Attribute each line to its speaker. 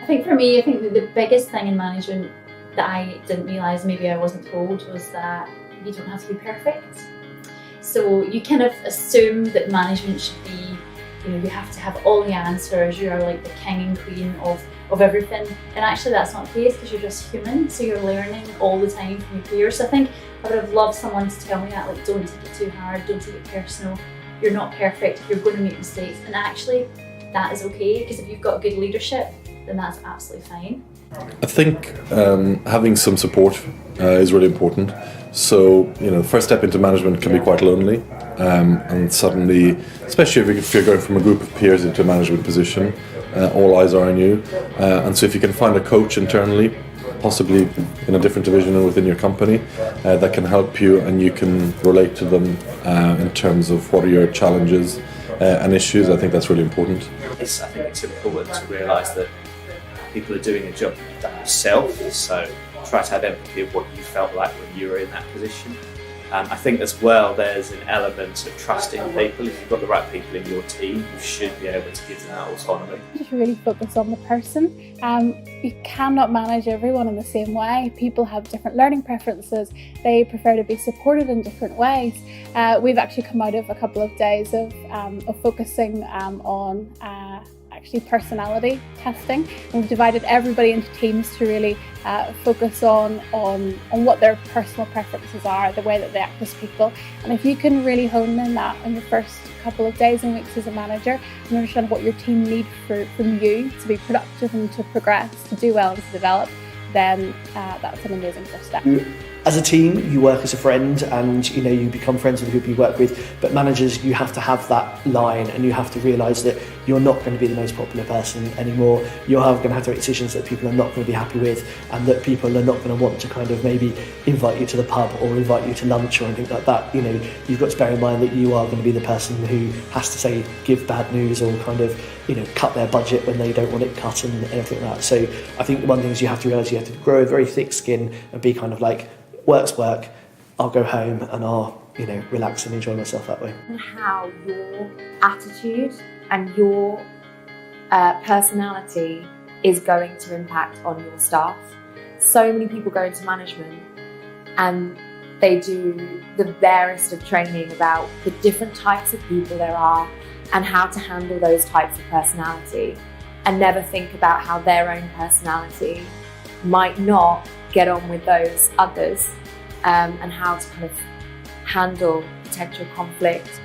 Speaker 1: I think for me, I think that the biggest thing in management that I didn't realise, maybe I wasn't told, was that you don't have to be perfect. So you kind of assume that management should be, you have to have all the answers, you're like the king and queen of everything. And actually that's not the case, because you're just human, so you're learning all the time from your peers. So I think I would have loved someone to tell me that, like, don't take it too hard, don't take it personal, you're not perfect, you're going to make mistakes. And actually that is okay, because if you've got good leadership, then that's absolutely fine.
Speaker 2: I think having some support is really important. So, the first step into management can be quite lonely, and suddenly, especially if you're going from a group of peers into a management position, all eyes are on you. And so if you can find a coach internally, possibly in a different division or within your company, that can help you and you can relate to them in terms of what are your challenges and issues, I think that's really important.
Speaker 3: I think it's important to realise that people are doing a job that you've done yourself, so try to have empathy of what you felt like when you were in that position. I think as well there's an element of trusting people. If you've got the right people in your team, you should be able to give them that autonomy.
Speaker 4: Just really focus on the person. You cannot manage everyone in the same way. People have different learning preferences. They prefer to be supported in different ways. We've actually come out of a couple of days of focusing on actually personality testing. And we've divided everybody into teams to really focus on what their personal preferences are, the way that they act as people. And if you can really hone in that in the first couple of days and weeks as a manager and understand what your team need from you to be productive and to progress, to do well and to develop, then that's an amazing first step.
Speaker 5: As a team, you work as a friend and you become friends with the people you work with, but managers, you have to have that line and you have to realise that you're not going to be the most popular person anymore. You're going to have to make decisions that people are not going to be happy with, and that people are not going to want to kind of maybe invite you to the pub or invite you to lunch or anything like that. You've got to bear in mind that you are going to be the person who has to say, give bad news or kind of, cut their budget when they don't want it cut and everything like that. So I think one thing is you have to realise you have to grow a very thick skin and be kind of like, work's work, I'll go home and I'll, relax and enjoy myself that way.
Speaker 6: And how your attitude and your personality is going to impact on your staff. So many people go into management and they do the barest of training about the different types of people there are and how to handle those types of personality, and never think about how their own personality might not get on with those others, and how to kind of handle potential conflict.